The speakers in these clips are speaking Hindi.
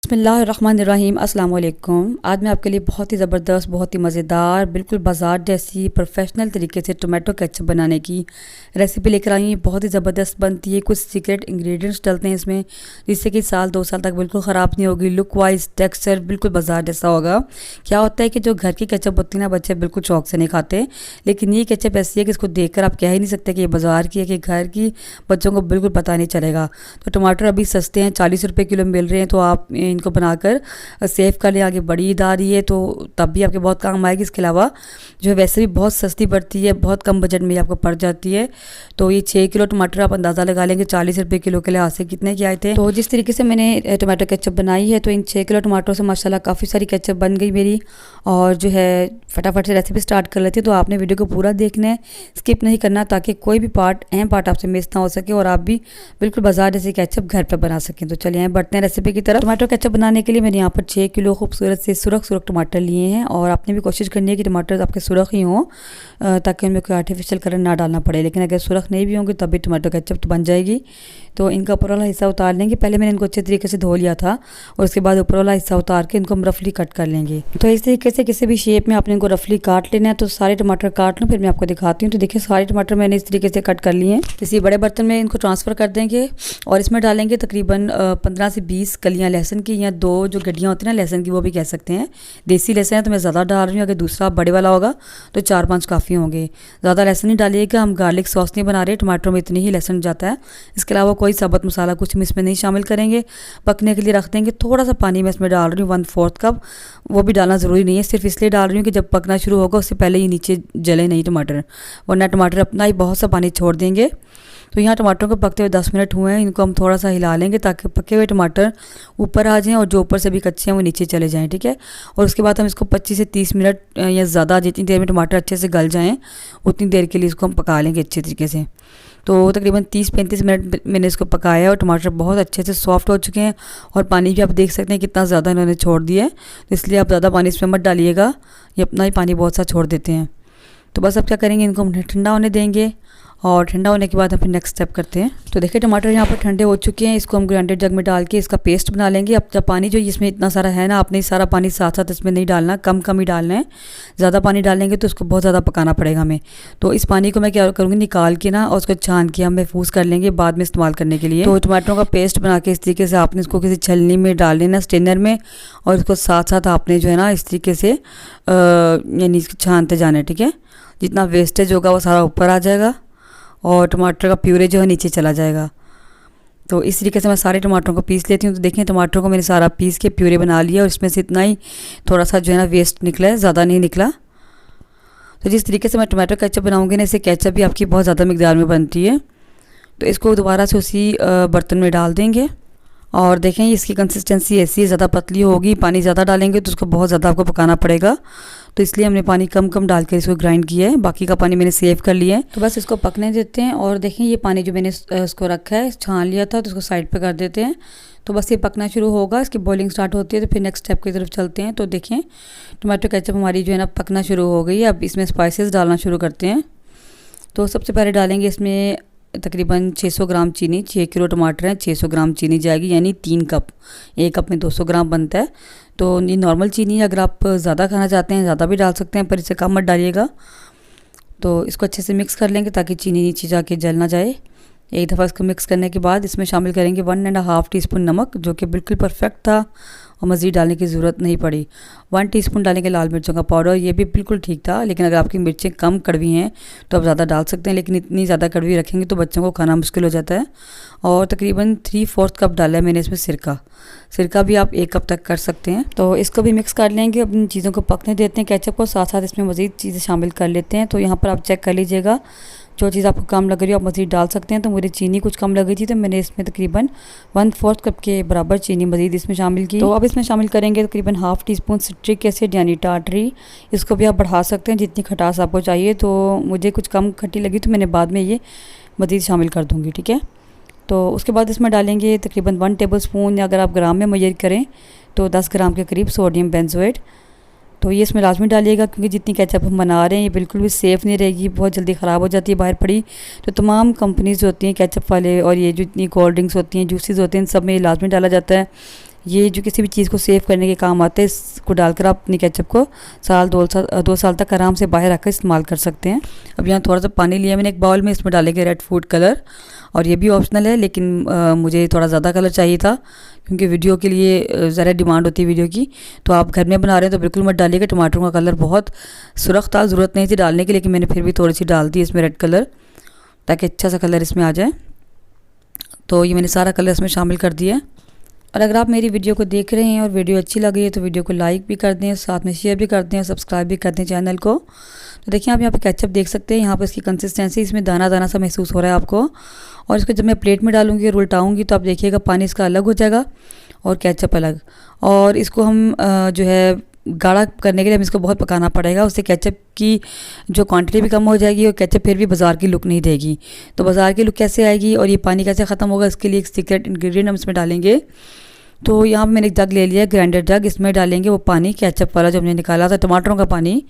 बिस्मिल्लाहिर्रहमानिर्रहीम अस्सलाम वालेकुम। आज मैं आपके लिए बहुत ही ज़बरदस्त, बहुत ही मज़ेदार, बिल्कुल बाज़ार जैसी प्रोफेशनल तरीके से टोमेटो केचप बनाने की रेसिपी लेकर आई हूँ। बहुत ही ज़बरदस्त बनती है। कुछ सीक्रेट इंग्रेडिएंट्स डलते हैं इसमें, जिससे कि साल 2 साल तक बिल्कुल ख़राब नहीं होगी। लुक वाइज, टेक्सचर बिल्कुल बाज़ार जैसा होगा। क्या होता है कि जो घर की केचप होती है ना, बच्चे बिल्कुल शौक से नहीं खाते, लेकिन ये केचप ऐसी है कि इसको देख कर आप कह ही नहीं सकते कि ये बाज़ार की है कि घर की। बच्चों को बिल्कुल पता नहीं चलेगा। तो टमाटर अभी सस्ते हैं, 40 रुपये किलो मिल रहे हैं, तो आप इनको बनाकर सेव कर लें। आगे बड़ी ईद आ रही है तो तब भी आपके बहुत काम आएगी। इसके अलावा जो है वैसे भी बहुत सस्ती पड़ती है, बहुत कम बजट में आपको पड़ जाती है। तो ये 6 किलो टमाटर आप अंदाज़ा लगा लेंगे 40 रुपये किलो के लिहाज से कितने के आए थे। तो जिस तरीके से मैंने टमाटो केचप बनाई है, तो इन 6 किलो टमाटरों से माशाल्लाह काफ़ी सारी केचप बन गई मेरी। और जो है फटाफट से रेसिपी स्टार्ट कर लेती है। तो आपने वीडियो को पूरा देखना है, स्किप नहीं करना, ताकि कोई भी पार्ट, अहम पार्ट आपसे मिस ना हो सके और आप भी बिल्कुल बाजार जैसे केचप घर पर बना सकें। तो चलिए बढ़ते हैं रेसिपी की तरफ। टमाटो केचप बनाने के लिए मैंने यहाँ पर 6 किलो खूबसूरत से सुरख टमाटर लिए हैं। और आपने भी कोशिश करनी है कि टमाटर आपके सुरख ही हों, ताकि उनमें कोई आर्टिफिशियल कलर ना डालना पड़े। लेकिन अगर सुरख नहीं भी होंगे तब भी टमाटो केचप तो बन जाएगी। तो इनका ऊपर वाला हिस्सा उतार लेंगे। पहले मैंने इनको अच्छे तरीके से धो लिया था और उसके बाद ऊपर वाला हिस्सा उतार के इनको हम रफली कट कर लेंगे। तो इस तरीके से किसी भी शेप में आपने इनको रफली काट लेना है। तो सारे टमाटर काट लूँ, फिर मैं आपको दिखाती हूँ। तो देखिए सारे टमाटर मैंने इस तरीके से कट कर लिए हैं। किसी बड़े बर्तन में इनको ट्रांसफ़र कर देंगे और इसमें डालेंगे तकरीबन 15 से 20 कलियाँ लहसुन की, या 2 जो गड्डियाँ होती हैं ना लहसुन की, वो भी कह सकते हैं। देसी लहसुन है तो मैं ज़्यादा डाल रही हूँ। अगर दूसरा बड़े वाला होगा तो 4-5 काफ़ी होंगे। ज़्यादा लहसुन नहीं डालिएगा, हम गार्लिक सॉस नहीं बना रहे, टमाटरों में इतनी ही लहसुन जाता है। इसके अलावा कोई साबुत मसाला कुछ हम इसमें नहीं शामिल करेंगे। पकने के लिए रख देंगे। थोड़ा सा पानी मैं इसमें डाल रही हूँ, 1/4 कप। वो भी डालना ज़रूरी नहीं है, सिर्फ इसलिए डाल रही हूँ कि जब पकना शुरू होगा उससे पहले ही नीचे जले नहीं टमाटर, वरना टमाटर अपना ही बहुत सा पानी छोड़ देंगे। तो यहाँ टमाटरों को पकते हुए 10 मिनट हुए हैं। इनको हम थोड़ा सा हिला लेंगे ताकि पके हुए टमाटर ऊपर आ जाएं और जो ऊपर से भी कच्चे हैं वो नीचे चले जाएं, ठीक है। और उसके बाद हम इसको 25 से 30 मिनट या ज़्यादा, जितनी देर में टमाटर अच्छे से गल जाएं उतनी देर के लिए इसको हम पका लेंगे अच्छे तरीके से। तो तकरीबन 30-35 मिनट मैंने इसको पकाया और टमाटर बहुत अच्छे से सॉफ्ट हो चुके हैं। और पानी भी आप देख सकते हैं कितना ज़्यादा इन्होंने छोड़ दिया है, तो इसलिए आप ज़्यादा पानी इसमें मत डालिएगा, ये अपना ही पानी बहुत सा छोड़ देते हैं। तो बस अब क्या करेंगे, इनको हम ठंडा होने देंगे और ठंडा होने के बाद हम फिर नेक्स्ट स्टेप करते हैं। तो देखिए टमाटर यहाँ पर ठंडे हो चुके हैं। इसको हम ग्राइंडेड जग में डाल के इसका पेस्ट बना लेंगे। अब जब पानी जो इसमें इतना सारा है ना, आपने सारा पानी साथ साथ इसमें नहीं डालना, कम कम ही डालना है। ज़्यादा पानी डालेंगे तो उसको बहुत ज़्यादा पकाना पड़ेगा हमें। तो इस पानी को मैं क्या करूँगी, निकाल के ना और उसको छान के हम महफूज कर लेंगे बाद में इस्तेमाल करने के लिए। तो टमाटरों का पेस्ट बना के इस तरीके से आपने इसको किसी छलनी में डाल लेना, स्टेनर में, और इसको साथ साथ आपने जो है ना इस तरीके से यानी इसको छानते जाना है, ठीक है। जितना वेस्टेज होगा वो सारा ऊपर आ जाएगा और टमाटर का प्यूरे जो है नीचे चला जाएगा। तो इस तरीके से मैं सारे टमाटरों को पीस लेती हूँ। तो देखें टमाटरों को मैंने सारा पीस के प्यूरे बना लिया और इसमें से इतना ही थोड़ा सा जो है ना वेस्ट निकला है, ज़्यादा नहीं निकला। तो जिस तरीके से मैं टमाटो केचप बनाऊँगी ना, इससे केचप भी आपकी बहुत ज़्यादा मिकदार में बनती है। तो इसको दोबारा से उसी बर्तन में डाल देंगे और देखें इसकी कंसिस्टेंसी ऐसी है, ज़्यादा पतली होगी। पानी ज़्यादा डालेंगे तो उसको बहुत ज़्यादा आपको पकाना पड़ेगा, तो इसलिए हमने पानी कम कम डाल कर इसको ग्राइंड किया है। बाकी का पानी मैंने सेव कर लिया है। तो बस इसको पकने देते हैं। और देखें ये पानी जो मैंने इसको रखा है, छान लिया था, तो इसको साइड पे कर देते हैं। तो बस ये पकना शुरू होगा, इसकी बॉइलिंग स्टार्ट होती है। तो फिर नेक्स्ट स्टेप की तरफ चलते हैं। तो देखें टमाटो केचप हमारी जो है ना पकना शुरू हो गई है। अब इसमें स्पाइसेस डालना शुरू करते हैं। तो सबसे पहले डालेंगे इसमें तकरीबन 600 ग्राम चीनी। 6 किलो टमाटर हैं, 600 ग्राम चीनी जाएगी, यानी 3 कप। 1 कप में 200 ग्राम बनता है। तो ये नॉर्मल चीनी है, अगर आप ज़्यादा खाना चाहते हैं ज़्यादा भी डाल सकते हैं, पर इससे कम मत डालिएगा। तो इसको अच्छे से मिक्स कर लेंगे ताकि चीनी नीचे जाके जल ना जाए। एक दफ़ा इसको मिक्स करने के बाद इसमें शामिल करेंगे 1.5 टीस्पून नमक, जो कि बिल्कुल परफेक्ट था और मज़ीद डालने की ज़रूरत नहीं पड़ी। 1 टीस्पून डालेंगे लाल मिर्चों का पाउडर, ये भी बिल्कुल ठीक था। लेकिन अगर आपकी मिर्चें कम कड़वी हैं तो आप ज़्यादा डाल सकते हैं, लेकिन इतनी ज़्यादा कड़वी रखेंगे तो बच्चों को खाना मुश्किल हो जाता है। और तकरीबन 3/4 कप डाला है मैंने इसमें सिरका भी आप 1 कप तक कर सकते हैं। तो इसको भी मिक्स कर लेंगे। अब इन चीज़ों को पकने देते हैं केचप को, साथ साथ इसमें मज़ीद चीज़ें शामिल कर लेते हैं। तो यहाँ पर आप चेक कर लीजिएगा, जो चीज़ आपको कम लग रही है आप मज़ीद डाल सकते हैं। तो मुझे चीनी कुछ कम लगी थी, तो मैंने इसमें तकरीबन 1/4 कप के बराबर चीनी मज़ीद इसमें शामिल की। तो अब इसमें शामिल करेंगे तकरीबन 1/2 टीस्पून सिट्रिक एसिड यानी टाटरी। इसको भी आप बढ़ा सकते हैं जितनी खटास आपको चाहिए। तो मुझे कुछ कम खट्टी लगी तो मैंने बाद में ये मज़ीद शामिल कर दूँगी, ठीक है। तो उसके बाद इसमें डालेंगे तकरीबन 1 टेबलस्पून, या अगर आप ग्राम में मेजर करें तो 10 ग्राम के करीब सोडियम बेंजोएट। तो ये इसमें लाजमी डालिएगा, क्योंकि जितनी केचप हम बना रहे हैं ये बिल्कुल भी सेफ़ नहीं रहेगी, बहुत जल्दी ख़राब हो जाती है बाहर पड़ी। तो तमाम कंपनीज़ जो होती हैं केचप वाले और ये जो इतनी कोल्ड ड्रिंक्स होती हैं, जूसेस होते हैं, इन सब में ये लाजमी डाला जाता है। ये जो किसी भी चीज़ को सेव करने के काम आते हैं, इसको डालकर आप अपनी केचप को साल 2 साल तक आराम से बाहर रखकर इस्तेमाल कर सकते हैं। अब यहाँ थोड़ा सा पानी लिया मैंने एक बाउल में, इसमें डालेंगे रेड फूड कलर, और ये भी ऑप्शनल है, लेकिन मुझे थोड़ा ज़्यादा कलर चाहिए था क्योंकि वीडियो के लिए ज़्यादा डिमांड होती है वीडियो की। तो आप घर में बना रहे हैं तो बिल्कुल मत डालिएगा, टमाटरों का कलर बहुत सुर्ख था, ज़रूरत नहीं थी डालने की, लेकिन मैंने फिर भी थोड़ी सी डाल दी इसमें रेड कलर, ताकि अच्छा सा कलर इसमें आ जाए। तो ये मैंने सारा कलर इसमें शामिल कर दिया है। और अगर आप मेरी वीडियो को देख रहे हैं और वीडियो अच्छी लगी है तो वीडियो को लाइक भी कर दें, साथ में शेयर भी कर दें और सब्सक्राइब भी कर दें चैनल को। तो देखिए आप यहाँ पे केचप देख सकते हैं, यहाँ पर इसकी कंसिस्टेंसी, इसमें दाना दाना सा महसूस हो रहा है आपको। और इसको जब मैं प्लेट में डालूंगी और उल्टाऊंगी तो आप देखिएगा पानी इसका अलग हो जाएगा और केचप अलग। और इसको हम जो है गाढ़ा करने के लिए हमें इसको बहुत पकाना पड़ेगा, उससे केचप की जो क्वांटिटी भी कम हो जाएगी और केचप फिर भी बाज़ार की लुक नहीं देगी। तो बाज़ार की लुक कैसे आएगी और ये पानी कैसे ख़त्म होगा, इसके लिए एक सीक्रेट इंग्रेडिएंट हम इसमें डालेंगे। तो यहाँ पर मैंने एक जग ले लिया, ग्राइंडर जग, इसमें डालेंगे वो पानी केचप वाला जो हमने निकाला था, टमाटरों का पानी,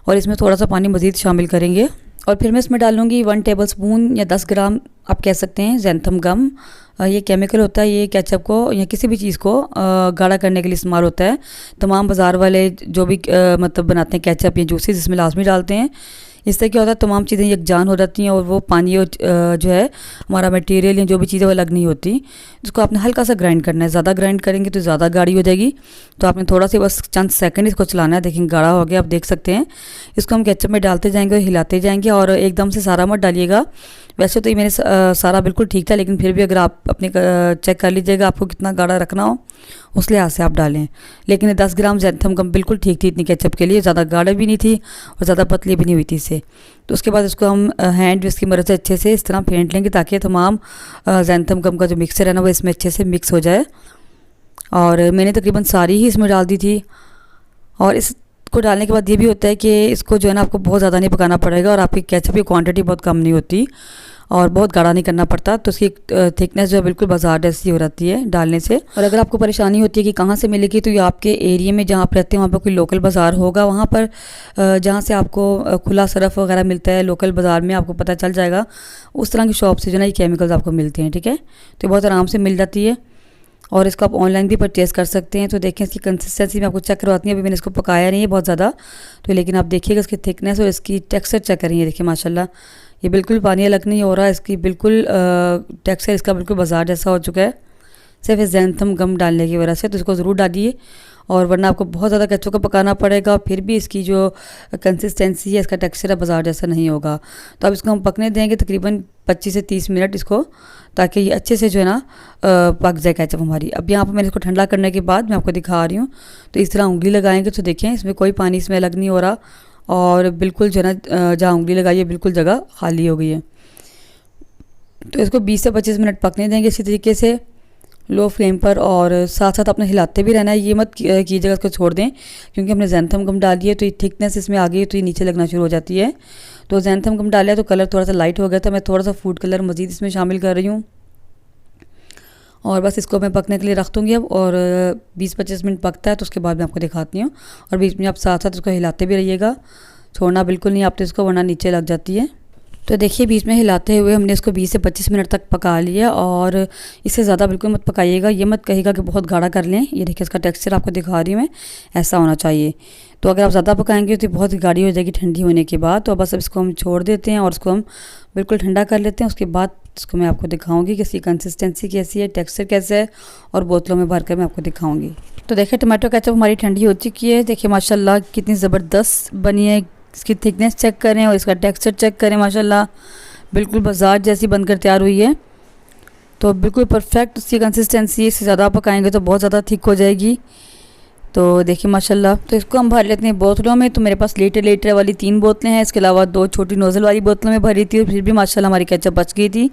और इसमें थोड़ा सा पानी मज़ीद शामिल करेंगे। और फिर मैं इसमें डालूंगी 1 टेबलस्पून या 10 ग्राम आप कह सकते हैं ज़ैंथम गम। ये केमिकल होता है, ये केचप को या किसी भी चीज़ को गाढ़ा करने के लिए इस्तेमाल होता है। तमाम बाज़ार वाले जो भी मतलब बनाते हैं केचप या जूसेस, इसमें लाजमी डालते हैं। इससे क्या होता है, तमाम चीज़ें यकजान हो जाती हैं और वो पानी जो है हमारा मटेरियल या जो भी चीज़ें वो अलग नहीं होती। इसको आपने हल्का सा ग्राइंड करना है, ज़्यादा ग्राइंड करेंगे तो ज़्यादा गाढ़ी हो जाएगी। तो आपने थोड़ा सा बस चंद सेकंड इसको चलाना है। देखेंगे गाढ़ा हो गया, आप देख सकते हैं। इसको हम केचप में डालते जाएंगे और हिलाते जाएंगे, और एकदम से सारा मत डालिएगा। वैसे तो ये मैंने सारा बिल्कुल ठीक था, लेकिन फिर भी अगर आप अपने चेक कर लीजिएगा आपको कितना गाढ़ा रखना हो, उस लिहाज से आप डालें। लेकिन 10 ग्राम ज़ैंथम गम बिल्कुल ठीक थी इतनी केचप के लिए, ज़्यादा गाढ़ा भी नहीं थी और ज़्यादा पतली भी नहीं हुई थी इससे। तो उसके बाद इसको हम हैंड विस्क की मदद से अच्छे से इस तरह फेंट लेंगे ताकि तमाम ज़ैंथम गम का जो मिक्सर है ना वो इसमें अच्छे से मिक्स हो जाए। और मैंने तकरीबन सारी ही इसमें डाल दी थी। और इसको डालने के बाद ये भी होता है कि इसको जो है ना आपको बहुत ज़्यादा नहीं पकाना पड़ेगा और आपकी केचप की क्वांटिटी बहुत कम नहीं होती और बहुत गाढ़ा नहीं करना पड़ता। तो इसकी थिकनेस जो है बिल्कुल बाजार जैसी हो जाती है डालने से। और अगर आपको परेशानी होती है कि कहाँ से मिलेगी, तो ये आपके एरिया में जहाँ आप रहते हैं वहाँ पर कोई लोकल बाज़ार होगा, वहाँ पर जहाँ से आपको खुला सरफ वगैरह मिलता है, लोकल बाज़ार में आपको पता चल जाएगा। उस तरह की शॉप से जो है ना ये केमिकल्स आपको मिलते हैं, ठीक है। तो बहुत आराम से मिल जाती है और इसको आप ऑनलाइन भी परचेज़ कर सकते हैं। तो देखें इसकी कंसिस्टेंसी में आपको चेक करवाती है। अभी मैंने इसको पकाया नहीं है बहुत ज़्यादा, तो लेकिन आप देखिएगा इसकी थिकनेस और इसकी टेक्सचर चेक करेंगे। देखिए माशाल्लाह ये बिल्कुल पानी अलग नहीं हो रहा है, इसकी बिल्कुल टेक्सचर इसका बिल्कुल बाजार जैसा हो चुका है, सिर्फ ज़ैंथम गम डालने की वजह से। तो इसको ज़रूर डालिए, और वरना आपको बहुत ज़्यादा केचप को पकाना पड़ेगा, फिर भी इसकी जो कंसिस्टेंसी है, इसका टेक्सचर है, बाजार जैसा नहीं होगा। तो अब इसको हम पकने देंगे तकरीबन 25 से 30 मिनट इसको, ताकि ये अच्छे से जो है ना पक जाए केचप हमारी। अब यहाँ पर मैंने इसको ठंडा करने के बाद मैं आपको दिखा रही हूँ। तो इस तरह उंगली लगाएंगे तो देखें इसमें कोई पानी इसमें अलग नहीं हो रहा, और बिल्कुल जो है ना जहाँ उंगली लगाई है बिल्कुल जगह खाली हो गई है। तो इसको 20 से 25 मिनट पकने देंगे इसी तरीके से लो फ्लेम पर, और साथ साथ अपने हिलाते भी रहना है। ये मत कीजिएगा इसको छोड़ दें, क्योंकि हमने ज़ैंथम गम डाल दिया तो ये थिकनेस इसमें आ गई, तो ये नीचे लगना शुरू हो जाती है। तो ज़ैंथम गम डाला तो कलर थोड़ा सा लाइट हो गया था, मैं थोड़ा सा फूड कलर मज़ीद इसमें शामिल कर रही हूँ, और बस इसको मैं पकने के लिए रख दूँगी अब। और 20-25 मिनट पकता है तो उसके बाद मैं आपको दिखाती हूँ। और बीच में आप साथ साथ इसको हिलाते भी रहिएगा, छोड़ना बिल्कुल नहीं आपने इसको, वरना नीचे लग जाती है। तो देखिए बीच में हिलाते हुए हमने इसको 20 से 25 मिनट तक पका लिया, और इससे ज़्यादा बिल्कुल मत पकाइएगा। ये मत कहिएगा कि बहुत गाढ़ा कर लें। ये देखिए इसका टेक्सचर आपको दिखा रही हूँ मैं, ऐसा होना चाहिए। तो अगर आप ज़्यादा पकाएंगे तो बहुत गाढ़ी हो जाएगी ठंडी होने के बाद। तो बस अब इसको हम छोड़ देते हैं और इसको हम बिल्कुल ठंडा कर लेते हैं। उसके बाद इसको मैं आपको दिखाऊंगी कि इसकी कंसिस्टेंसी कैसी है, टेक्सचर कैसा है, और बोतलों में भर कर मैं आपको दिखाऊंगी। तो देखिए टमाटो केचप हमारी ठंडी हो चुकी है। देखिए माशाल्लाह कितनी ज़बरदस्त बनी है। इसकी थिकनेस चेक करें और इसका टेक्सचर चेक करें, माशाल्लाह बिल्कुल बाजार जैसी बनकर तैयार हुई है। तो बिल्कुल परफेक्ट इसकी कंसिस्टेंसी, इससे ज़्यादा पकाएंगे तो बहुत ज़्यादा थिक हो जाएगी। तो देखिए माशाल्लाह। तो इसको हम भर लेते हैं बोतलों में। तो मेरे पास लीटर वाली 3 बोतलें हैं, इसके अलावा 2 छोटी नोज़ल वाली बोतलों में भरी थी, और फिर भी माशाल्लाह हमारी केचप बच गई थी।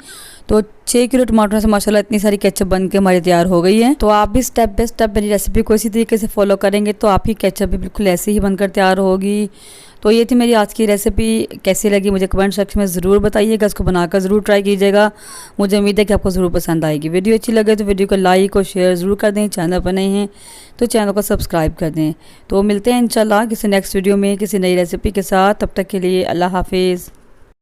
तो 6 किलो टमाटरों से माशाल्लाह इतनी सारी केचप बन के हमारी तैयार हो गई है। तो आप भी स्टेप बाय स्टेप मेरी रेसिपी को इसी तरीके से फॉलो करेंगे तो आपकी केचप भी बिल्कुल ऐसे ही बनकर तैयार होगी। तो ये थी मेरी आज की रेसिपी। कैसी लगी मुझे कमेंट सेक्शन में ज़रूर बताइएगा, इसको बनाकर ज़रूर ट्राई कीजिएगा। मुझे उम्मीद है कि आपको ज़रूर पसंद आएगी। वीडियो अच्छी लगे तो वीडियो को लाइक और शेयर ज़रूर कर दें। चैनल पर नए हैं तो चैनल को सब्सक्राइब कर दें। तो मिलते हैं इंशाल्लाह किसी नेक्स्ट वीडियो में किसी नई रेसिपी के साथ। तब तक के लिए अल्लाह हाफिज़।